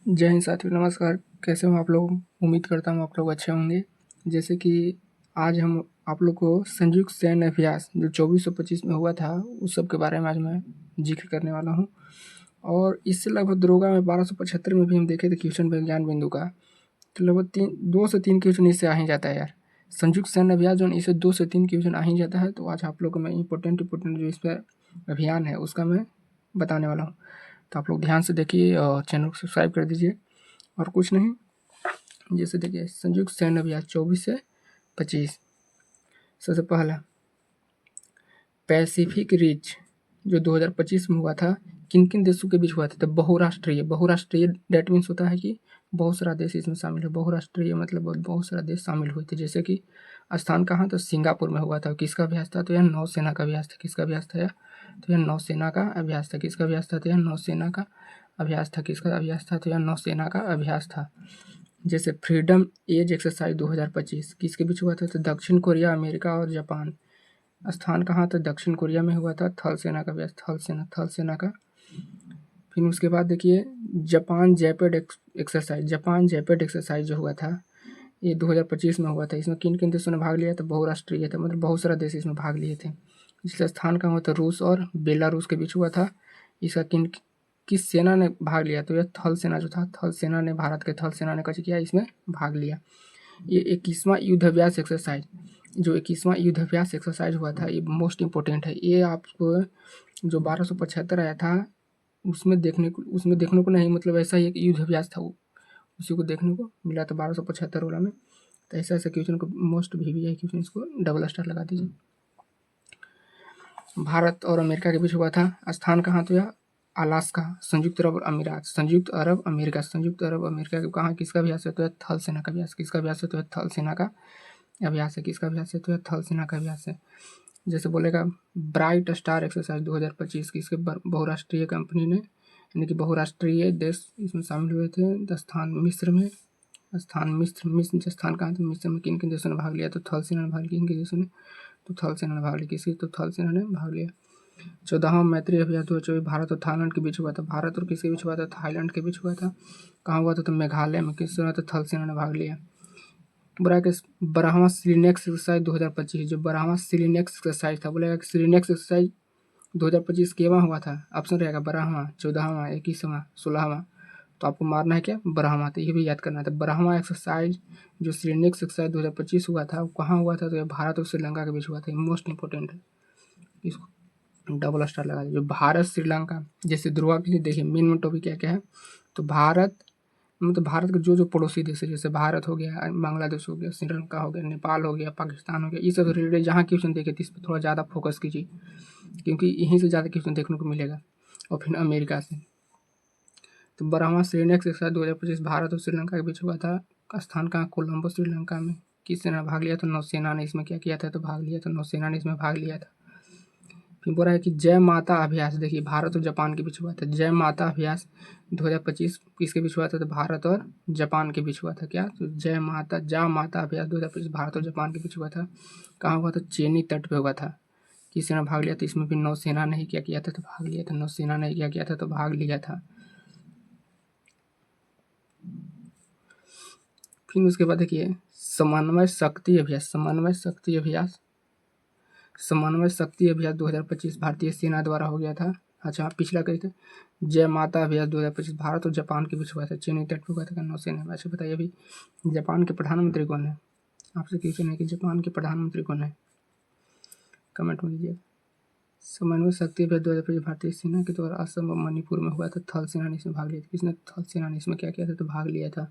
जय हिंद साथियों, नमस्कार। कैसे हो आप लोग? उम्मीद करता हूँ आप लोग अच्छे होंगे। जैसे कि आज हम आप लोग को संयुक्त सैन्य अभ्यास जो 2425 में हुआ था, उस सब के बारे में आज मैं जिक्र करने वाला हूँ। और इससे लगभग दरोगा में 1275 में भी हम देखे थे क्वेश्चन ज्ञान बिंदु का, तो लगभग 2 से 3 क्वेश्चन इससे आ ही जाता है यार। संयुक्त सैन्य अभ्यास जो इससे 2 से 3 क्वेश्चन आ ही जाता है। तो आज आप लोग को मैं इम्पोर्टेंट जो इस पर अभियान है उसका मैं बताने वाला हूँ। तो आप लोग ध्यान से देखिए और चैनल को सब्सक्राइब कर दीजिए। और कुछ नहीं, जैसे देखिए संयुक्त सैन्य अभ्यास 24 से 25। सबसे पहला पैसिफिक रिच जो 2025 में हुआ था, किन किन देशों के बीच हुआ था? तो बहुराष्ट्रीय। बहुराष्ट्रीय डेट मीन्स होता है कि बहुत सारा देश इसमें शामिल है। बहुराष्ट्रीय मतलब बहुत सारा देश शामिल हुए थे। जैसे कि स्थान कहाँ? तो सिंगापुर में हुआ था। किसका अभ्यास था? तो यह नौसेना का अभ्यास था। किसका अभ्यास था? तो यह नौसेना का अभ्यास था। किसका अभ्यास था? तो यह नौसेना का अभ्यास था। किसका अभ्यास था? तो यह नौसेना का अभ्यास था। जैसे फ्रीडम एज एक्सरसाइज 2025 किसके बीच हुआ था? तो दक्षिण कोरिया, अमेरिका और जापान। स्थान कहाँ? तो दक्षिण कोरिया में हुआ था। थल सेना का अभ्यास, थल सेना का। फिर उसके बाद देखिए जापान जैपेड एक्सरसाइज, जापान जैपेड एक्सरसाइज जो हुआ था, ये 2025 में हुआ था। इसमें किन किन देशों ने भाग लिया? तो बहुराष्ट्रीय था, मतलब बहुत सारा देश इसमें भाग लिए थे। जिसका स्थान कहाँ हुआ था? रूस और बेलारूस के बीच हुआ था। इसका किस सेना ने भाग लिया? तो यह थल सेना जो था, थल सेना ने, भारत के थल सेना ने किया इसमें भाग लिया। ये 21वां युद्धाभ्यास एक्सरसाइज, जो 21वां युद्धाभ्यास एक्सरसाइज हुआ था, ये मोस्ट इंपॉर्टेंट है। ये आपको जो 1275 आया था उसमें देखने को नहीं, मतलब ऐसा ही एक युद्धाभ्यास था, वो उसी को देखने को मिला था 1275 वाला में। तो ऐसा ऐसा क्वेश्चन को मोस्ट भी है क्वेश्चन, इसको डबल स्टार लगा दीजिए। भारत और अमेरिका के बीच हुआ था। स्थान कहाँ? तो यह अलास्का, संयुक्त अरब अमीरात, संयुक्त अरब अमेरिका, संयुक्त अरब अमेरिका के कहाँ? किसका अभ्यास है? तो थल सेना का अभ्यास। किसका अभ्यास है? तो थल सेना का अभ्यास है। किसका अभ्यास है? तो थल सेना का अभ्यास है। जैसे बोलेगा ब्राइट स्टार एक्सरसाइज 2025 किसके बहुराष्ट्रीय कंपनी ने, यानी कि बहुराष्ट्रीय देश इसमें शामिल हुए थे। स्थान मिस्र में, मिस्र स्थान कहाँ था? मिस्र में। किन किन देशों ने भाग लिया? तो थल सेना ने भाग लिया। किन किन देशों ने? तो थल सेना ने भाग लिया। किसी? तो थल सेना ने भाग लिया। 14वां मैत्री अभ्यास 2024 भारत और थाईलैंड के बीच हुआ था। भारत और किसके बीच हुआ था? थाईलैंड के बीच हुआ था। कहाँ हुआ था? तो मेघालय में। किससे हुआ था? थल सेना ने भाग लिया। बोला कि 12वां सीलिनेक्स एक्सरसाइज 2025, जो 12वां सीलिनेक्स एक्सरसाइज था, बोलेगा कि सीलिनेक्स एक्सरसाइज 2025 केवां हुआ था? ऑप्शन रहेगा 12वां, 14वां, 21वां, 16वां। तो आपको मारना है क्या? 12वां। तो ये भी याद करना था। 12वां एक्सरसाइज जो सीलिनेक्स एक्सरसाइज 2025 हुआ था, वो कहाँ हुआ था? तो ये भारत और श्रीलंका के बीच हुआ था। मोस्ट इंपॉर्टेंट है, इसको डबल स्टार लगा दीजिए। भारत श्रीलंका, जैसे ध्रुवा के लिए देखिए मेन टॉपिक क्या क्या है। तो भारत मतलब भारत के जो जो पड़ोसी देश है, जैसे भारत हो गया, बांग्लादेश हो गया, श्रीलंका हो गया, नेपाल हो गया, पाकिस्तान हो गया, ये सब रिलेटेड जहाँ क्वेश्चन देखे थे इस पर थोड़ा ज़्यादा फोकस कीजिए, क्योंकि यहीं से ज़्यादा क्वेश्चन देखने को मिलेगा। और फिर अमेरिका से। तो 12वां श्रीनेक्स एक्सरसाइज 2025 भारत और श्रीलंका के बीच हुआ था। स्थान कहाँ? कोलंबो श्रीलंका में। किस सेना भाग लिया? तो नौसेना ने इसमें क्या किया था? तो भाग लिया। तो नौसेना ने इसमें भाग लिया था। फिर बोल रहा है कि जय माता अभ्यास, देखिए भारत और जापान के बीच हुआ था। जय माता अभ्यास 2025 किसके बीच हुआ था? तो भारत और जापान के बीच हुआ था। क्या? तो जा माता अभ्यास 2025 भारत और जापान के बीच हुआ था। कहाँ हुआ था? चीनी तट पे हुआ था। किसी ने भाग लिया? तो इसमें भी नौसेना ने ही क्या किया था? तो भाग लिया था। नौसेना ने क्या किया था? तो भाग लिया था। फिर उसके बाद देखिए समन्वय शक्ति अभ्यास, समन्वय शक्ति अभ्यास 2025 भारतीय सेना द्वारा हो गया था। अच्छा, पिछला कही थे जय माता अभ्यास 2025 भारत और जापान के बीच हुआ था। चीनी तट पर हुआ था। नौसेना। अच्छा बताइए अभी जापान के प्रधानमंत्री कौन है? आपसे क्वेश्चन है कि जापान के प्रधानमंत्री कौन है? कमेंट में लीजिए। समन्वय शक्ति अभ्यास 2025 भारतीय सेना के द्वारा असम और मणिपुर में हुआ था। थल सेना ने इसमें भाग लिया था। किसने? थल सेना ने इसमें क्या किया था? तो भाग लिया था।